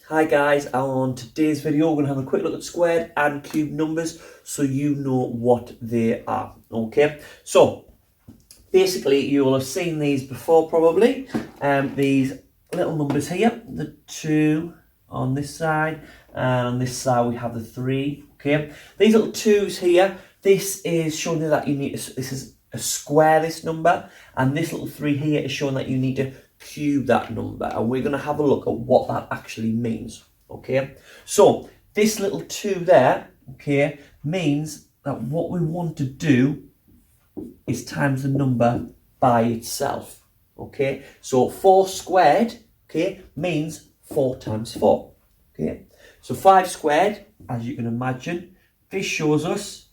Hi guys, on today's video we're going to have a quick look at squared and cube numbers so you know what they are. Okay, so basically you will have seen these before probably. These little numbers here, the 2 on this side, and on this side we have the 3. Okay, these little 2's here, this is showing you that you need to, this is a square this number, and this little 3 here is showing that you need to cube that number, and we're going to have a look at what that actually means. Okay, so this little 2 there, okay, means that what we want to do is times the number by itself. Okay, so 4 squared, okay, means 4 times 4. Okay, so 5 squared, as you can imagine, this shows us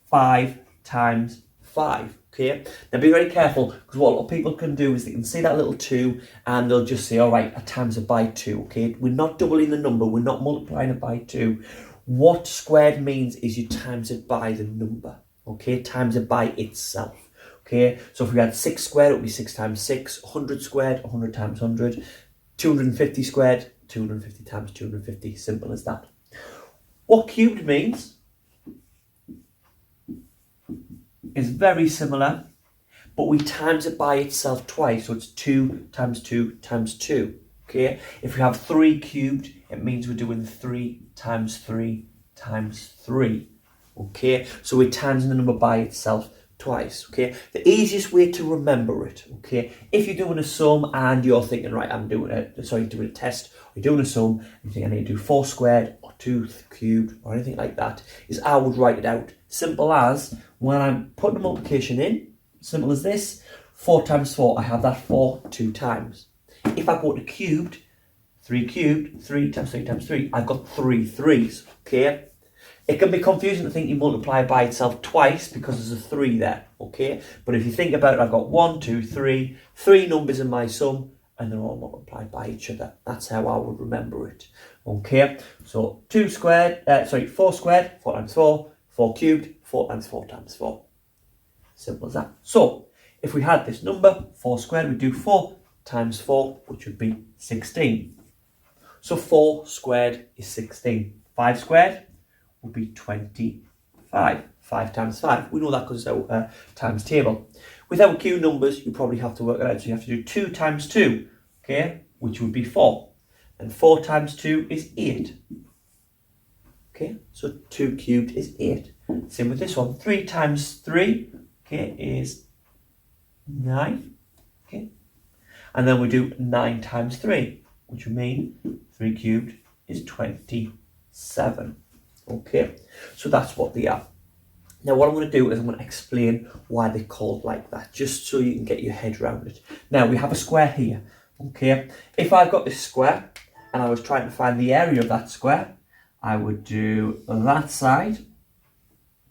5 times 5. Okay, now be very careful, because what a lot of people can do is they can see that little 2 and they'll just say, all right, I times it by 2. Okay, we're not doubling the number, we're not multiplying it by 2. What squared means is you times it by the number. Okay, times it by itself. Okay, so if we had 6 squared, it would be 6 times 6, 100 squared, 100 times 100, 250 squared, 250 times 250, simple as that. What cubed means is very similar, but we times it by itself twice, so it's 2 times 2 times 2. Okay, if we have 3 cubed, it means we're doing 3 times 3 times 3. Okay, so we're timesing the number by itself twice. Okay, the easiest way to remember it, okay, if you're doing a sum and you're thinking, right, doing a test, or you're doing a sum, and you think I need to do 4 squared or 2 cubed or anything like that, is I would write it out simple as, when I'm putting the multiplication in, simple as this, 4 times 4, I have that 4 2 times. If I go to cubed, 3 cubed, 3 times 3 times 3, I've got 3 3's, okay? It can be confusing to think you multiply by itself twice because there's a 3 there, okay? But if you think about it, I've got 1, 2, 3, 3 numbers in my sum, and they're all multiplied by each other. That's how I would remember it, okay? So 4 squared, 4 times 4, 4 cubed, 4 times 4 times 4. Simple as that. So if we had this number, 4 squared, we'd do 4 times 4, which would be 16. So 4 squared is 16. 5 squared would be 25. 5 times 5. We know that because it's our times table. With our cube numbers, you probably have to work it out. So you have to do 2 times 2, okay, which would be 4. And 4 times 2 is 8. Okay, so 2 cubed is 8. Same with this one. 3 times 3, okay, is 9. Okay, and then we do 9 times 3, which would mean 3 cubed is 27. Okay, so that's what they are. Now what I'm going to do is I'm going to explain why they're called like that, just so you can get your head around it. Now we have a square here, okay? If I've got this square and I was trying to find the area of that square, I would do that side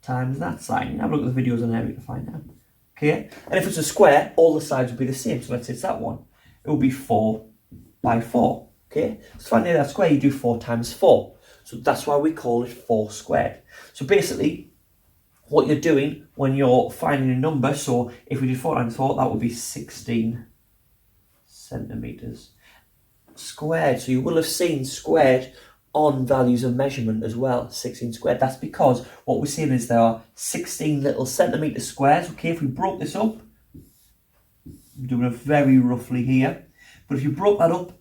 times that side. You have a look at the videos on area to find out. Okay, and if it's a square, all the sides would be the same. So let's say it's that one. It will be 4 by 4. Okay, so to find the area of that square, you do 4 times 4. So that's why we call it 4 squared. So basically, what you're doing when you're finding a number, so if we do 4 times 4, that would be 16 centimetres squared. So you will have seen squared on values of measurement as well, 16 squared. That's because what we're seeing is there are 16 little centimetre squares. Okay, if we broke this up, I'm doing it very roughly here, but if you broke that up,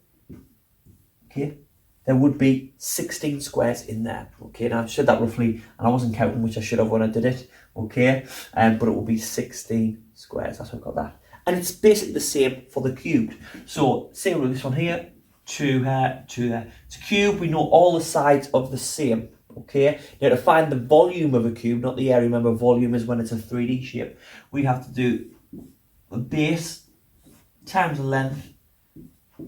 okay, there would be 16 squares in there. Okay, now I've said that roughly, and I wasn't counting, which I should have when I did it. Okay, but it will be 16 squares. That's how I've got that. And it's basically the same for the cubed. So same with this one here, to there. To cube, we know all the sides of the same. Okay, now to find the volume of a cube, not the area. Remember, volume is when it's a 3D shape. We have to do the base times the length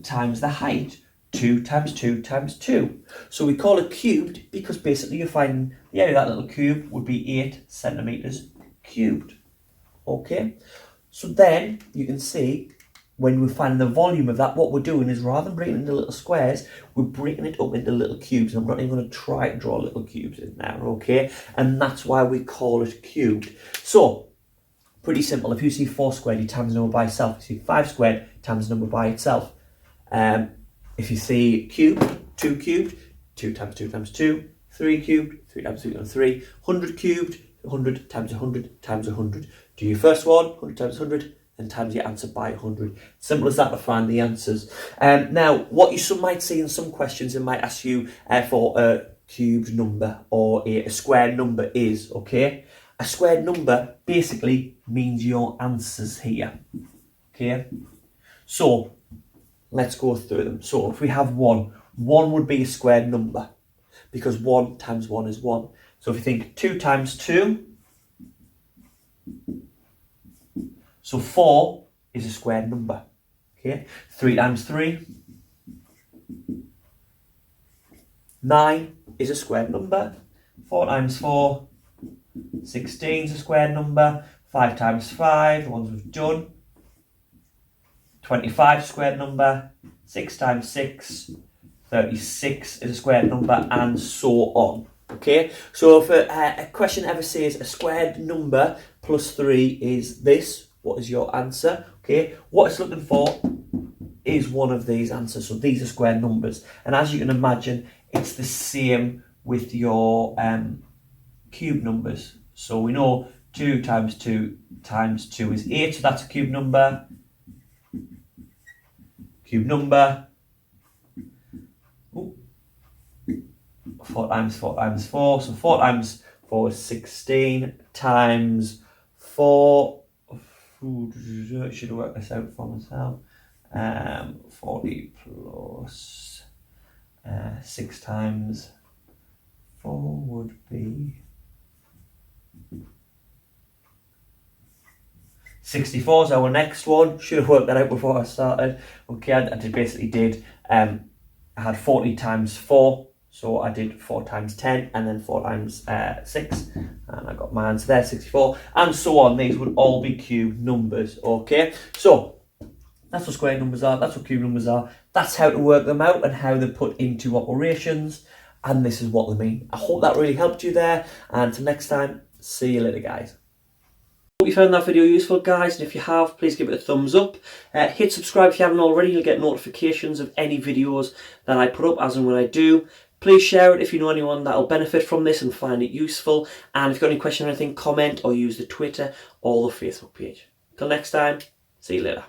times the height. 2 times 2 times 2. So we call it cubed because basically you're finding the area of that little cube would be 8 centimetres cubed. Okay, so then you can see when we find the volume of that, what we're doing is rather than breaking it into little squares, we're breaking it up into little cubes. I'm not even going to try to draw little cubes in there, okay? And that's why we call it cubed. So, pretty simple. If you see 4 squared, you times the number by itself. If you see 5 squared, times the number by itself. if you see cubed, 2 cubed, 2 times 2 times 2, 3 cubed, 3 times 3 times 3, 100 cubed, 100 times 100 times 100. Do your first one, 100 times 100, and times your answer by 100. Simple as that to find the answers. Now, what you might see in some questions, it might ask you for a cubed number or a square number is, okay? A squared number basically means your answers here, okay? So, let's go through them. So, if we have 1, 1 would be a squared number because 1 times 1 is 1. So, if you think 2 times 2, so 4 is a squared number, okay? 3 times 3, 9 is a squared number. 4 times 4, 16 is a square number. 5 times 5, the ones we've done. 25 square number. 6 times 6, 36 is a square number, and so on. Okay, so if a question ever says a squared number plus 3 is this, what is your answer? Okay, what it's looking for is one of these answers. So these are square numbers, and as you can imagine, it's the same with your cube numbers. So we know 2 times 2 times 2 is 8, so that's a cube number. Cube number. Ooh. 4 times 4 times 4, so 4 times 4 is 16 times 4. I should have worked this out for myself. 40 plus 6 times 4 would be 64 is our next one. Should have worked that out before I started. Okay, I basically did, I had 40 times 4, so I did 4 times 10 and then 4 times 6, and I got my answer there, 64, and so on. These would all be cube numbers, okay? So, that's what square numbers are, that's what cube numbers are, that's how to work them out and how they're put into operations, and this is what they mean. I hope that really helped you there, and until next time, see you later, guys. Hope you found that video useful, guys, and if you have, please give it a thumbs up. Hit subscribe if you haven't already. You'll get notifications of any videos that I put up as and when I do. Please share it if you know anyone that will benefit from this and find it useful. And if you've got any question or anything, comment or use the Twitter or the Facebook page. Till next time, see you later.